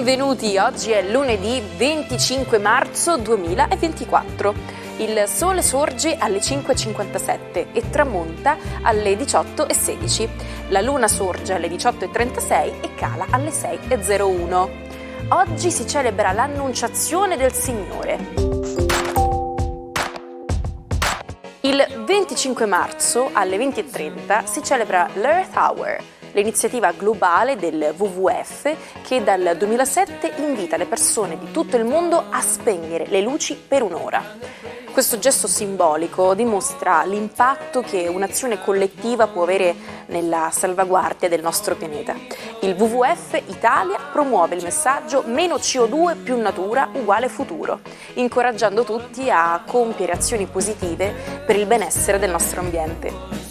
Benvenuti, oggi è lunedì 25 marzo 2024. Il sole sorge alle 5.57 e tramonta alle 18.16. La luna sorge alle 18.36 e cala alle 6.01. Oggi si celebra l'Annunciazione del Signore. Il 25 marzo alle 20.30 si celebra l'Earth Hour, l'iniziativa globale del WWF che dal 2007 invita le persone di tutto il mondo a spegnere le luci per un'ora. Questo gesto simbolico dimostra l'impatto che un'azione collettiva può avere nella salvaguardia del nostro pianeta. Il WWF Italia promuove il messaggio meno CO2 più natura uguale futuro, incoraggiando tutti a compiere azioni positive per il benessere del nostro ambiente.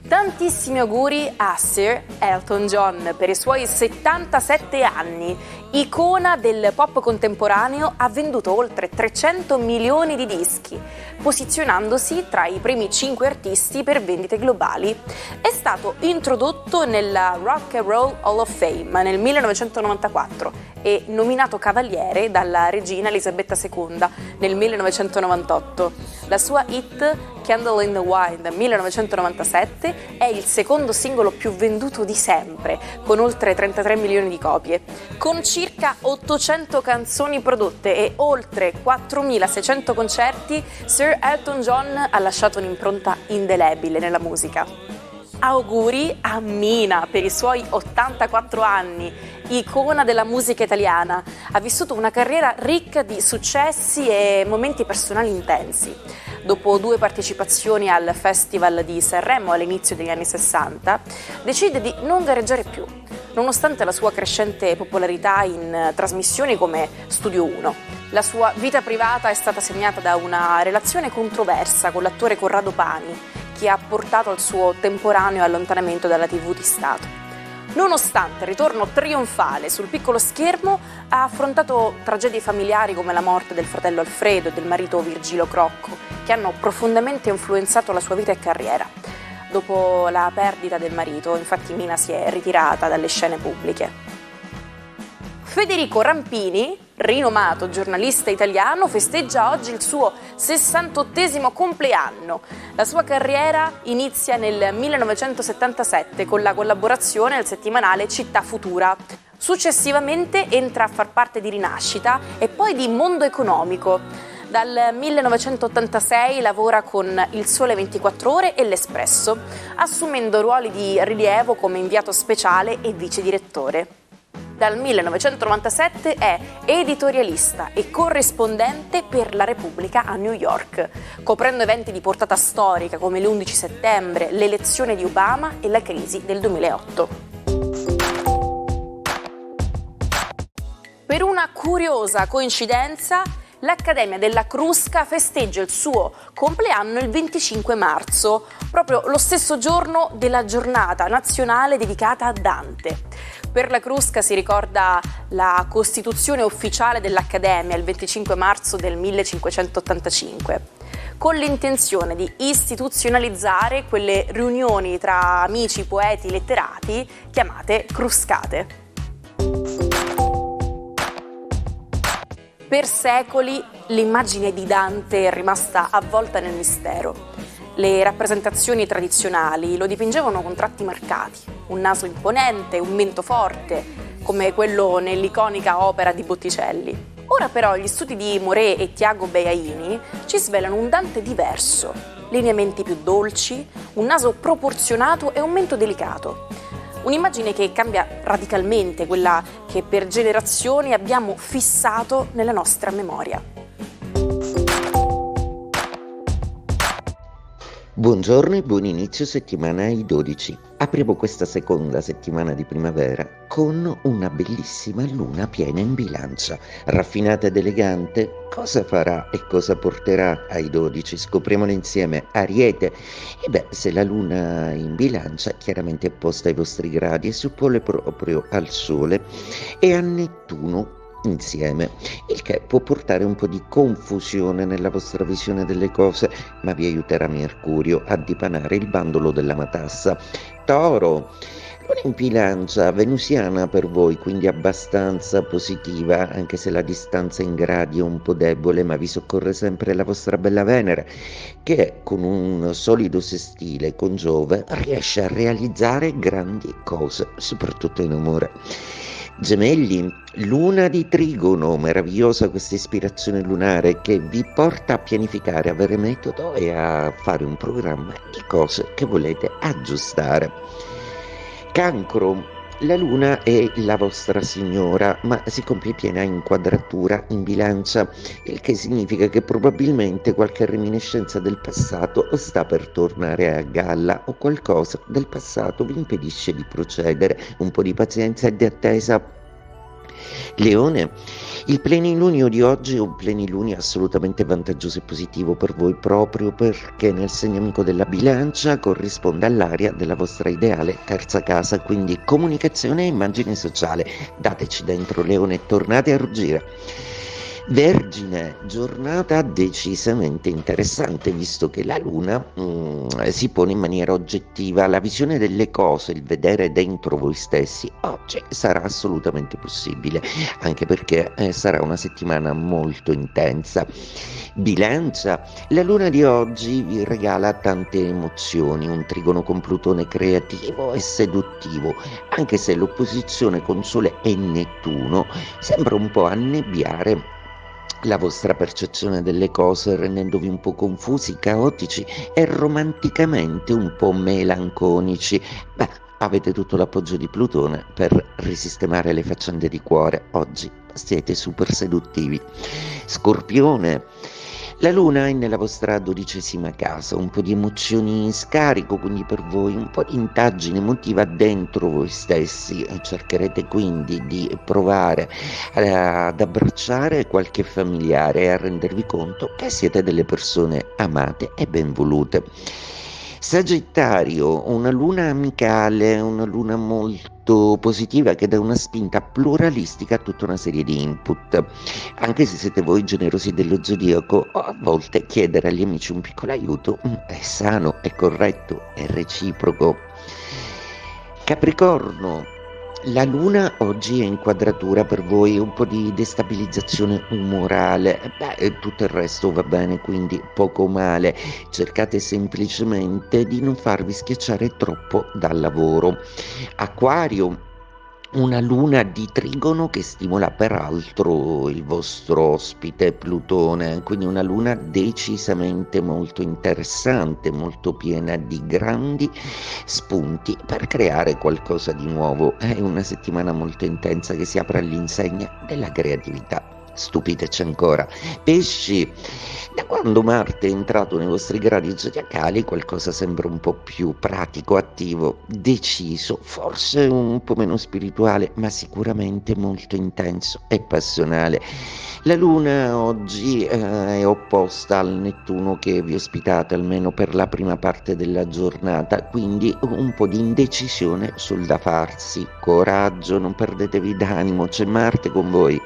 Tantissimi auguri a Sir Elton John per i suoi 77 anni. Icona del pop contemporaneo, ha venduto oltre 300 milioni di dischi, posizionandosi tra i primi 5 artisti per vendite globali. È stato introdotto nella Rock and Roll Hall of Fame nel 1994 e nominato cavaliere dalla regina Elisabetta II nel 1998. La sua hit Candle in the Wind 1997 è il secondo singolo più venduto di sempre, con oltre 33 milioni di copie. Con circa 800 canzoni prodotte e oltre 4.600 concerti, Sir Elton John ha lasciato un'impronta indelebile nella musica. Auguri a Mina per i suoi 84 anni, icona della musica italiana. Ha vissuto una carriera ricca di successi e momenti personali intensi. Dopo 2 partecipazioni al Festival di Sanremo all'inizio degli anni 60, decide di non gareggiare più, nonostante la sua crescente popolarità in trasmissioni come Studio 1. La sua vita privata è stata segnata da una relazione controversa con l'attore Corrado Pani, che ha portato al suo temporaneo allontanamento dalla TV di Stato. Nonostante il ritorno trionfale sul piccolo schermo, ha affrontato tragedie familiari come la morte del fratello Alfredo e del marito Virgilio Crocco, che hanno profondamente influenzato la sua vita e carriera. Dopo la perdita del marito, infatti, Mina si è ritirata dalle scene pubbliche. Federico Rampini, rinomato giornalista italiano, festeggia oggi il suo 68esimo compleanno. La sua carriera inizia nel 1977 con la collaborazione al settimanale Città Futura. Successivamente entra a far parte di Rinascita e poi di Mondo Economico. Dal 1986 lavora con Il Sole 24 Ore e L'Espresso, assumendo ruoli di rilievo come inviato speciale e vice direttore. Dal 1997 è editorialista e corrispondente per La Repubblica a New York, coprendo eventi di portata storica come l'11 settembre, l'elezione di Obama e la crisi del 2008. Per una curiosa coincidenza, l'Accademia della Crusca festeggia il suo compleanno il 25 marzo, proprio lo stesso giorno della giornata nazionale dedicata a Dante. Per la Crusca si ricorda la costituzione ufficiale dell'Accademia il 25 marzo del 1585, con l'intenzione di istituzionalizzare quelle riunioni tra amici, poeti, letterati chiamate cruscate. Per secoli l'immagine di Dante è rimasta avvolta nel mistero. Le rappresentazioni tradizionali lo dipingevano con tratti marcati, un naso imponente, un mento forte, come quello nell'iconica opera di Botticelli. Ora però gli studi di Moret e Tiago Beaini ci svelano un Dante diverso, lineamenti più dolci, un naso proporzionato e un mento delicato. Un'immagine che cambia radicalmente quella che per generazioni abbiamo fissato nella nostra memoria. Buongiorno e buon inizio settimana ai 12. Apriamo questa seconda settimana di primavera con una bellissima luna piena in bilancia. Raffinata ed elegante, cosa farà e cosa porterà ai 12? Scopriamolo insieme. Ariete. Se la luna in bilancia chiaramente è posta ai vostri gradi e si oppone proprio al Sole e a Nettuno insieme, il che può portare un po' di confusione nella vostra visione delle cose, ma vi aiuterà Mercurio a dipanare il bandolo della matassa. Toro, Luna in bilancia, venusiana per voi, quindi abbastanza positiva, anche se la distanza in gradi è un po' debole, ma vi soccorre sempre la vostra bella Venere, che con un solido sestile con Giove riesce a realizzare grandi cose, soprattutto in amore. Gemelli, luna di trigono, meravigliosa questa ispirazione lunare che vi porta a pianificare, avere metodo e a fare un programma di cose che volete aggiustare. Cancro, la luna è la vostra signora, ma si compie piena inquadratura in bilancia, il che significa che probabilmente qualche reminiscenza del passato sta per tornare a galla o qualcosa del passato vi impedisce di procedere. Un po' di pazienza e di attesa. Leone, il plenilunio di oggi è un plenilunio assolutamente vantaggioso e positivo per voi proprio perché nel segno amico della bilancia corrisponde all'area della vostra ideale terza casa, quindi comunicazione e immagine sociale. Dateci dentro Leone e tornate a ruggire. Vergine, giornata decisamente interessante visto che la luna si pone in maniera oggettiva, la visione delle cose, il vedere dentro voi stessi oggi sarà assolutamente possibile, anche perché sarà una settimana molto intensa. Bilancia, la luna di oggi vi regala tante emozioni, un trigono con Plutone creativo e seduttivo, anche se l'opposizione con Sole e Nettuno sembra un po' annebbiare la vostra percezione delle cose, rendendovi un po' confusi, caotici e romanticamente un po' melanconici. Beh, avete tutto l'appoggio di Plutone per risistemare le faccende di cuore. Oggi siete super seduttivi. Scorpione, la luna è nella vostra 12ª casa, un po' di emozioni in scarico, quindi per voi un po' di indagine emotiva dentro voi stessi. Cercherete quindi di provare ad abbracciare qualche familiare e a rendervi conto che siete delle persone amate e ben volute. Sagittario, una luna amicale, una luna molto positiva che dà una spinta pluralistica a tutta una serie di input. Anche se siete voi generosi dello zodiaco, a volte chiedere agli amici un piccolo aiuto è sano, è corretto, è reciproco. Capricorno, la luna oggi è in quadratura per voi, un po' di destabilizzazione umorale, tutto il resto va bene, quindi poco male. Cercate semplicemente di non farvi schiacciare troppo dal lavoro. Acquario, una luna di trigono che stimola peraltro il vostro ospite Plutone, quindi una luna decisamente molto interessante, molto piena di grandi spunti per creare qualcosa di nuovo. È una settimana molto intensa che si apre all'insegna della creatività. Stupiteci ancora. Pesci, da quando Marte è entrato nei vostri gradi zodiacali qualcosa sembra un po' più pratico, attivo, deciso, forse un po' meno spirituale, ma sicuramente molto intenso e passionale. La luna oggi è opposta al Nettuno che vi ospitate almeno per la prima parte della giornata, quindi un po' di indecisione sul da farsi. Coraggio, non perdetevi d'animo, c'è Marte con voi.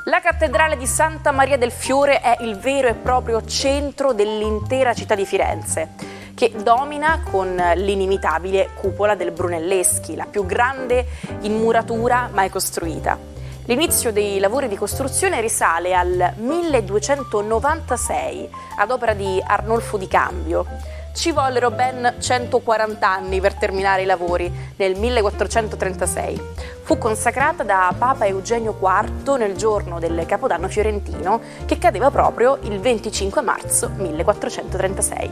La cattedrale di Santa Maria del Fiore è il vero e proprio centro dell'intera città di Firenze, che domina con l'inimitabile cupola del Brunelleschi, la più grande in muratura mai costruita. L'inizio dei lavori di costruzione risale al 1296, ad opera di Arnolfo di Cambio. Ci vollero ben 140 anni per terminare i lavori, nel 1436. Fu consacrata da Papa Eugenio IV nel giorno del Capodanno fiorentino, che cadeva proprio il 25 marzo 1436.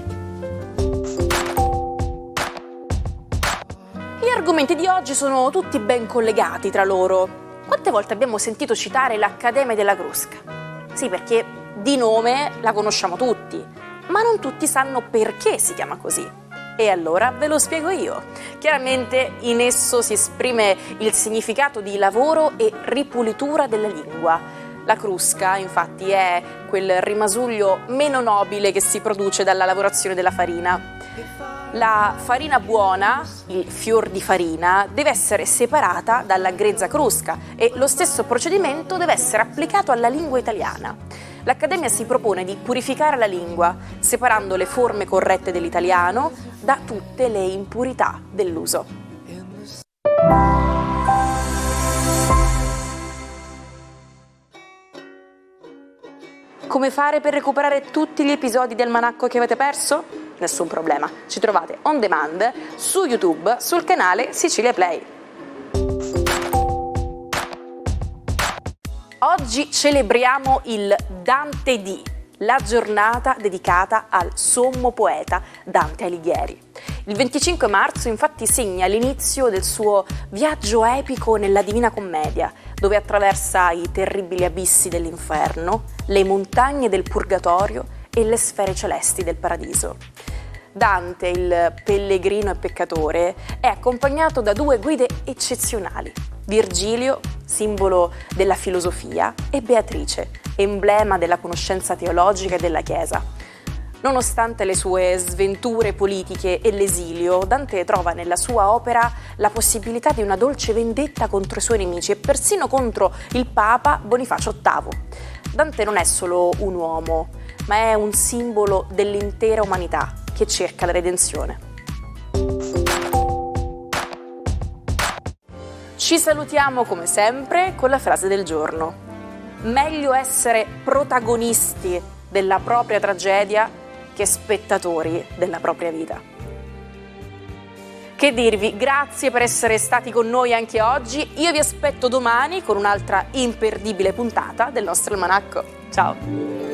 Gli argomenti di oggi sono tutti ben collegati tra loro. Quante volte abbiamo sentito citare l'Accademia della Crusca? Sì, perché di nome la conosciamo tutti, ma non tutti sanno perché si chiama così. E allora ve lo spiego io. Chiaramente in esso si esprime il significato di lavoro e ripulitura della lingua. La crusca, infatti, è quel rimasuglio meno nobile che si produce dalla lavorazione della farina. La farina buona, il fior di farina, deve essere separata dalla grezza crusca e lo stesso procedimento deve essere applicato alla lingua italiana. l'Accademia si propone di purificare la lingua, separando le forme corrette dell'italiano da tutte le impurità dell'uso. Come fare per recuperare tutti gli episodi del Almanacco che avete perso? Nessun problema, ci trovate on demand su YouTube sul canale Sicilia Play. Oggi celebriamo il Dante Dì, la giornata dedicata al sommo poeta Dante Alighieri. Il 25 marzo infatti segna l'inizio del suo viaggio epico nella Divina Commedia, dove attraversa i terribili abissi dell'inferno, le montagne del purgatorio e le sfere celesti del paradiso. Dante, il pellegrino e peccatore, è accompagnato da due guide eccezionali: Virgilio, simbolo della filosofia, e Beatrice, emblema della conoscenza teologica e della Chiesa. Nonostante le sue sventure politiche e l'esilio, Dante trova nella sua opera la possibilità di una dolce vendetta contro i suoi nemici e persino contro il Papa Bonifacio VIII. Dante non è solo un uomo, ma è un simbolo dell'intera umanità che cerca la redenzione. Ci salutiamo come sempre con la frase del giorno: meglio essere protagonisti della propria tragedia che spettatori della propria vita. Che dirvi, grazie per essere stati con noi anche oggi. Io vi aspetto domani con un'altra imperdibile puntata del nostro Almanacco. Ciao!